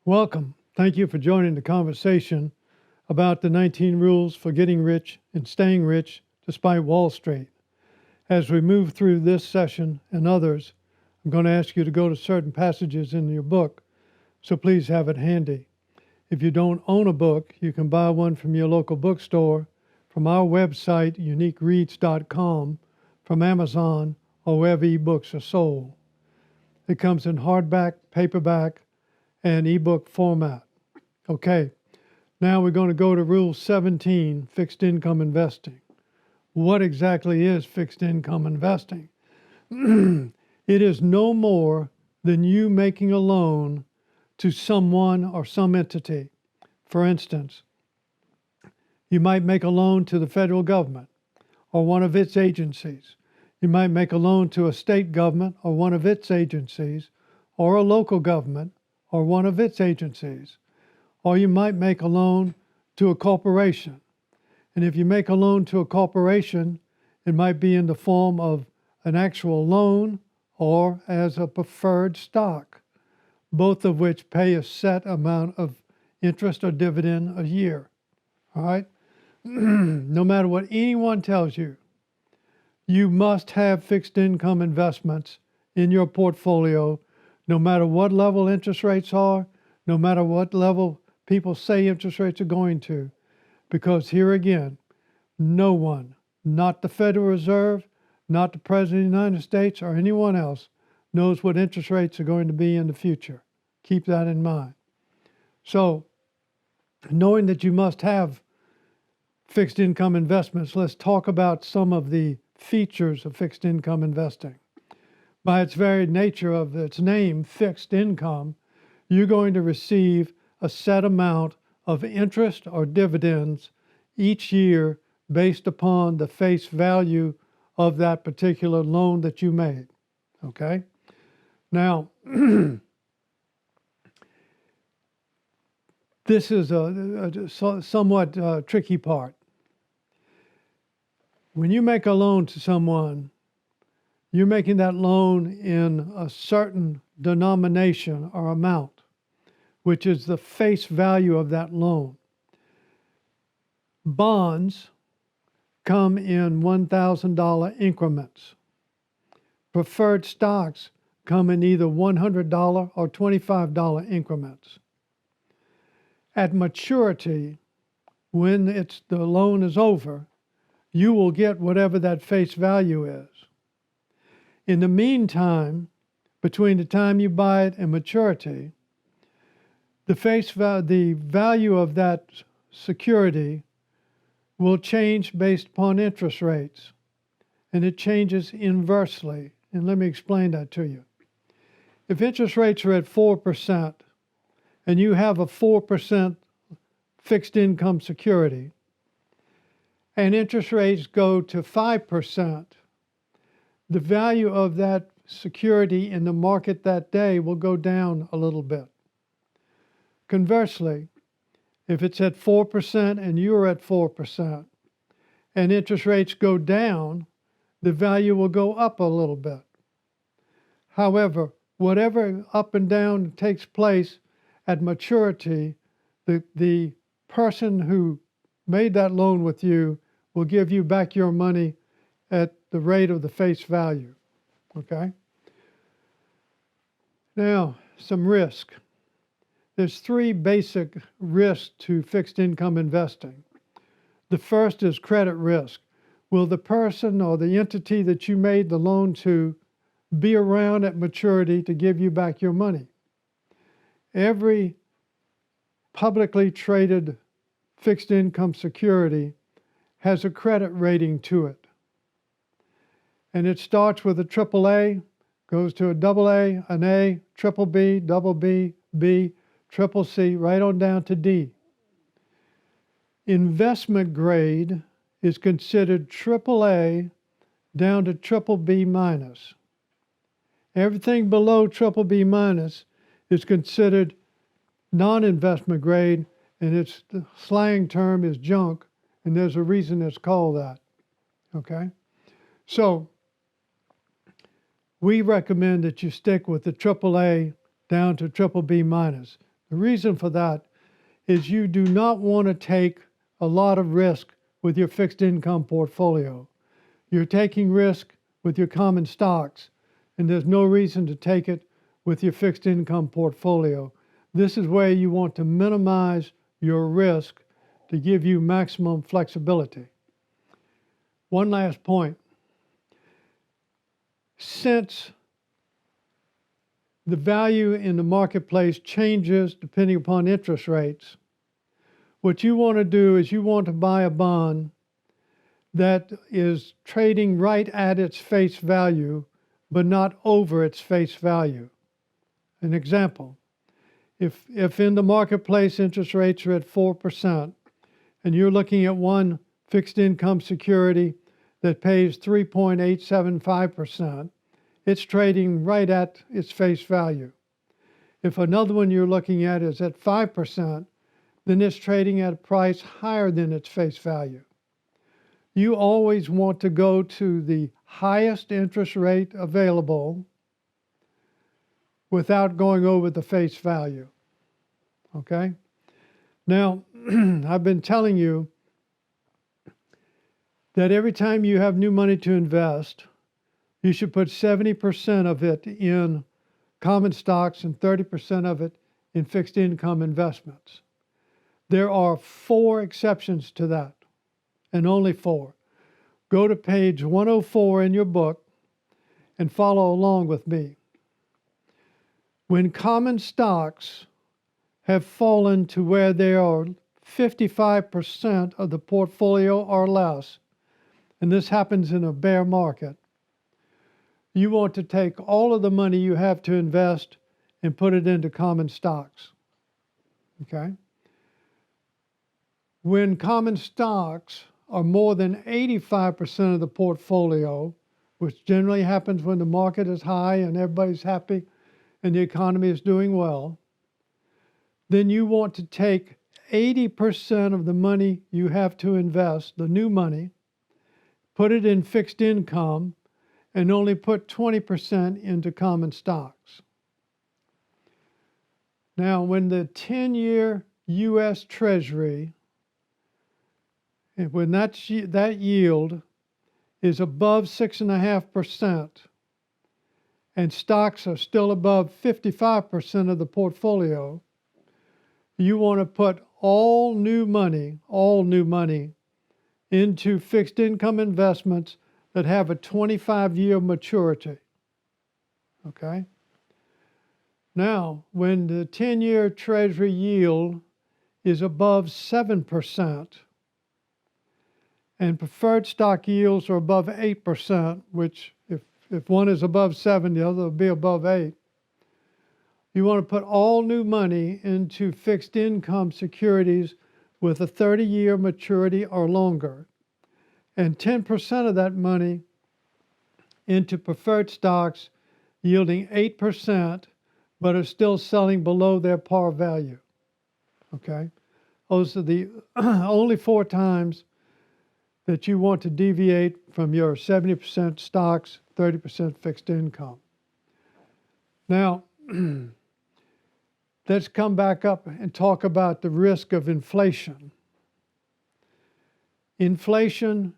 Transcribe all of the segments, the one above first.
Welcome. Thank you for joining the conversation about the 19 rules for getting rich and staying rich despite Wall Street. As we move through this session and others, I'm going to ask you to go to certain passages in your book, so please have it handy. If you don't own a book, you can buy one from your local bookstore, from our website, uniquereads.com, from Amazon, or wherever ebooks are sold. It comes in hardback, paperback, and ebook format. Okay, now we're going to go to Rule 17, fixed income investing. What exactly is fixed income investing? It is no more than you making a loan to someone or some entity. For instance, you might make a loan to the federal government or one of its agencies. You might make a loan to a state government or one of its agencies, or a local government or one of its agencies. Or you might make a loan to a corporation. And if you make a loan to a corporation, it might be in the form of an actual loan or as a preferred stock, both of which pay a set amount of interest or dividend a year. All right? No matter what anyone tells you, you must have fixed income investments in your portfolio, no matter what level interest rates are, no matter what level people say interest rates are going to. Because here again, no one, not the Federal Reserve, not the President of the United States, or anyone else, knows what interest rates are going to be in the future. Keep that in mind. So, knowing that you must have fixed income investments, let's talk about some of the features of fixed income investing. By its very nature of its name, fixed income, you're going to receive a set amount of interest or dividends each year based upon the face value of that particular loan that you made. Okay? Now, this is a somewhat tricky part. When you make a loan to someone, you're making that loan in a certain denomination or amount, which is the face value of that loan. Bonds come in $1,000 increments. Preferred stocks come in either $100 or $25 increments. At maturity, when the loan is over, you will get whatever that face value is. In the meantime, between the time you buy it and maturity, the value of that security will change based upon interest rates, and it changes inversely. And let me explain that to you. If interest rates are at 4% and you have a 4% fixed income security, and interest rates go to 5%, the value of that security in the market that day will go down a little bit. Conversely, if it's at 4% and you're at 4%, and interest rates go down, the value will go up a little bit. However, whatever up and down takes place at maturity, the person who made that loan with you will give you back your money at the rate of the face value. Okay? Now, some risk. There's three basic risks to fixed income investing. The first is credit risk. Will the person or the entity that you made the loan to be around at maturity to give you back your money? Every publicly traded fixed income security has a credit rating to it. And it starts with a triple A, goes to a double A, an A, triple B, double B, B, triple C, right on down to D. Investment grade is considered triple A down to triple B minus. Everything below triple B minus is considered non-investment grade, and the slang term is junk, and there's a reason it's called that. Okay? So, we recommend that you stick with the triple A down to triple B minus. The reason for that is you do not want to take a lot of risk with your fixed income portfolio. You're taking risk with your common stocks, and there's no reason to take it with your fixed income portfolio. This is where you want to minimize your risk to give you maximum flexibility. One last point. Since the value in the marketplace changes depending upon interest rates, what you want to do is you want to buy a bond that is trading right at its face value, but not over its face value. An example, if in the marketplace interest rates are at 4%, and you're looking at one fixed income security that pays 3.875%, it's trading right at its face value. If another one you're looking at is at 5%, then it's trading at a price higher than its face value. You always want to go to the highest interest rate available without going over the face value. Okay? Now, I've been telling you that every time you have new money to invest, you should put 70% of it in common stocks and 30% of it in fixed income investments. There are 4 exceptions to that, and only 4. Go to page 104 in your book and follow along with me. When common stocks have fallen to where they are 55% of the portfolio or less, and this happens in a bear market, you want to take all of the money you have to invest and put it into common stocks. Okay? When common stocks are more than 85% of the portfolio, which generally happens when the market is high and everybody's happy and the economy is doing well, then you want to take 80% of the money you have to invest, the new money, put it in fixed income, and only put 20% into common stocks. Now, when the 10-year U.S. Treasury, when that yield is above 6.5%, and stocks are still above 55% of the portfolio, you want to put all new money into fixed income investments that have a 25-year maturity. Okay? Now, when the 10-year Treasury yield is above 7%, and preferred stock yields are above 8%, which if one is above 7, the other will be above 8, you want to put all new money into fixed income securities with a 30-year maturity or longer, and 10% of that money into preferred stocks yielding 8%, but are still selling below their par value. Okay? Those are the only 4 times that you want to deviate from your 70% stocks, 30% fixed income. Now, let's come back up and talk about the risk of inflation. Inflation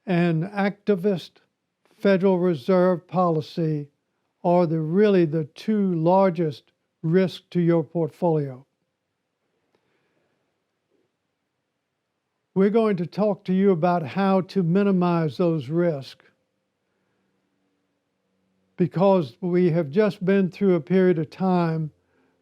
and activist Federal Reserve policy are really the 2 largest risks to your portfolio. We're going to talk to you about how to minimize those risks, because we have just been through a period of time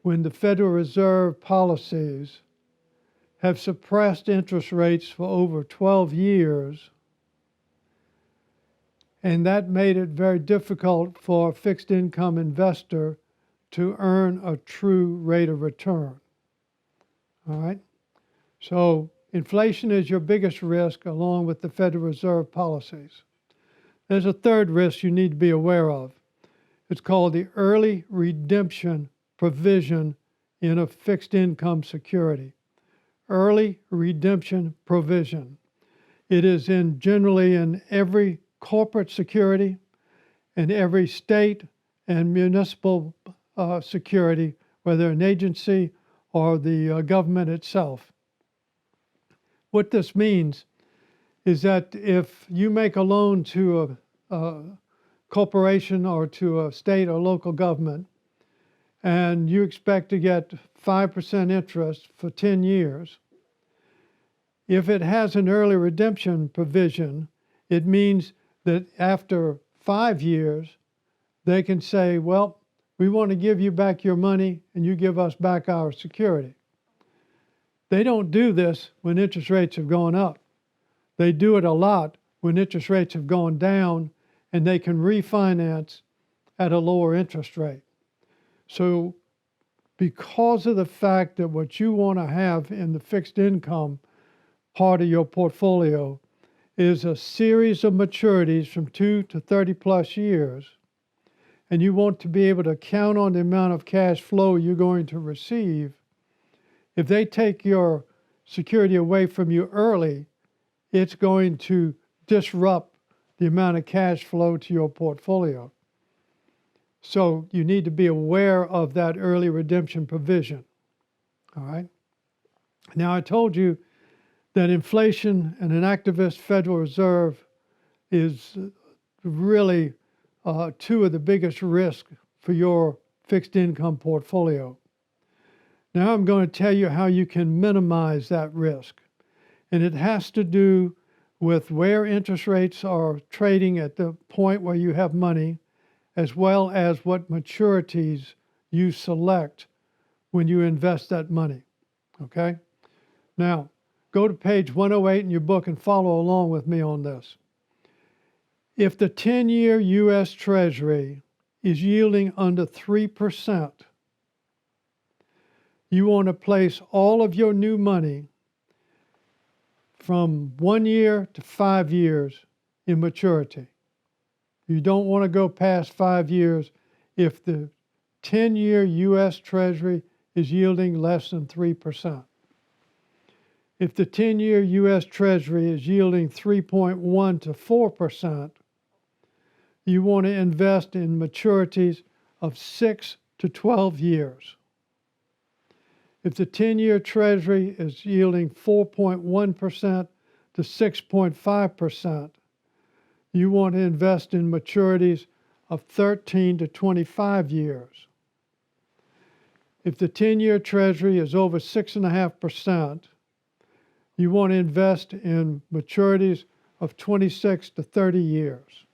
when the Federal Reserve policies have suppressed interest rates for over 12 years, and that made it very difficult for a fixed income investor to earn a true rate of return. All right? So inflation is your biggest risk, along with the Federal Reserve policies. There's a third risk you need to be aware of. It's called the early redemption provision in a fixed income security. Early redemption provision. It is generally in every corporate security and every state and municipal security, whether an agency or the government itself. What this means is that if you make a loan to a corporation or to a state or local government, and you expect to get 5% interest for 10 years, if it has an early redemption provision, it means that after 5 years, they can say, well, we want to give you back your money and you give us back our security. They don't do this when interest rates have gone up. They do it a lot when interest rates have gone down and they can refinance at a lower interest rate. So because of the fact that what you want to have in the fixed income part of your portfolio is a series of maturities from 2 to 30 plus years, and you want to be able to count on the amount of cash flow you're going to receive, if they take your security away from you early, it's going to disrupt the amount of cash flow to your portfolio. So you need to be aware of that early redemption provision. All right. Now, I told you that inflation and an activist Federal Reserve is really two of the biggest risks for your fixed income portfolio. Now I'm going to tell you how you can minimize that risk. And it has to do with where interest rates are trading at the point where you have money, as well as what maturities you select when you invest that money. Okay? Now, go to page 108 in your book and follow along with me on this. If the 10-year U.S. Treasury is yielding under 3%, you want to place all of your new money from 1 year to 5 years in maturity. You don't want to go past 5 years if the 10-year U.S. Treasury is yielding less than 3%. If the 10-year U.S. Treasury is yielding 3.1 to 4%, you want to invest in maturities of 6 to 12 years. If the 10-year Treasury is yielding 4.1% to 6.5%, you want to invest in maturities of 13 to 25 years. If the 10-year Treasury is over 6.5%, you want to invest in maturities of 26 to 30 years.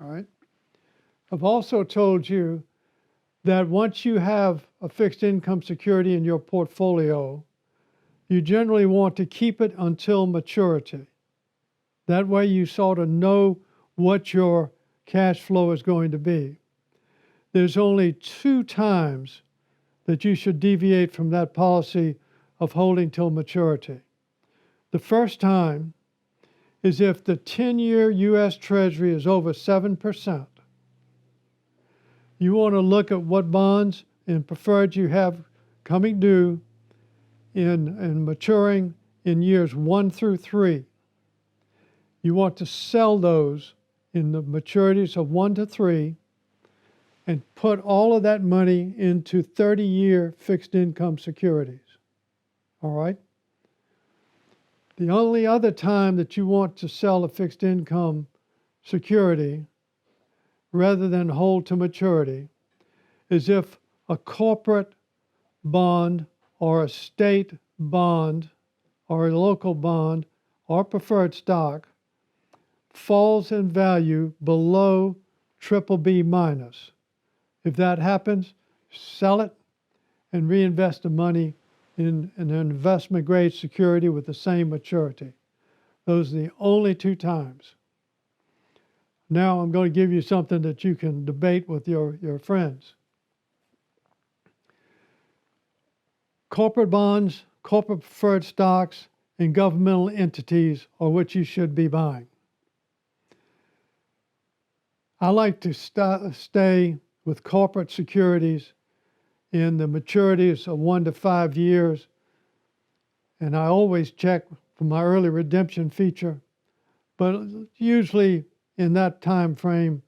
All right? I've also told you that once you have a fixed income security in your portfolio, you generally want to keep it until maturity. That way you sort of know what your cash flow is going to be. There's only 2 times that you should deviate from that policy of holding till maturity. The first time is if the 10-year U.S. Treasury is over 7%. You want to look at what bonds and preferred you have coming due and maturing in years 1 through 3. You want to sell those in the maturities of 1 to 3 and put all of that money into 30-year fixed income securities. All right? The only other time that you want to sell a fixed income security rather than hold to maturity is if a corporate bond or a state bond or a local bond or preferred stock falls in value below BBB minus. If that happens, sell it and reinvest the money in an investment grade security with the same maturity. Those are the only 2 times. Now I'm going to give you something that you can debate with your friends. Corporate bonds, corporate preferred stocks, and governmental entities are what you should be buying. I like to stay with corporate securities in the maturities of 1 to 5 years, and I always check for my early redemption feature, but usually in that time frame,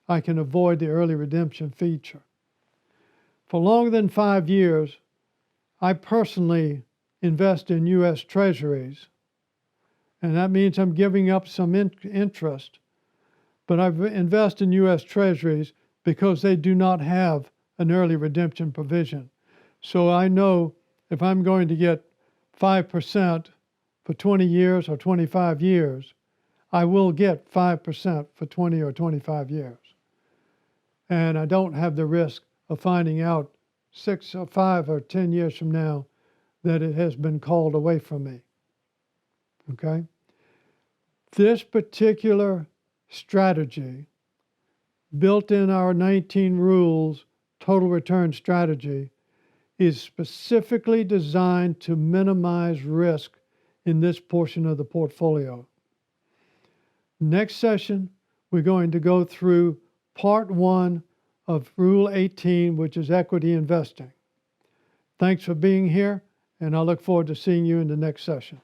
I can avoid the early redemption feature. For longer than 5 years, I personally invest in U.S. Treasuries, and that means I'm giving up some interest, but I invest in U.S. Treasuries because they do not have an early redemption provision. So I know if I'm going to get 5% for 20 years or 25 years, I will get 5% for 20 or 25 years. And I don't have the risk of finding out 6 or 5 or 10 years from now that it has been called away from me. Okay? This particular strategy, built in our 19 rules total return strategy, is specifically designed to minimize risk in this portion of the portfolio. Next session, we're going to go through part 1 of Rule 18, which is equity investing. Thanks for being here, and I look forward to seeing you in the next session.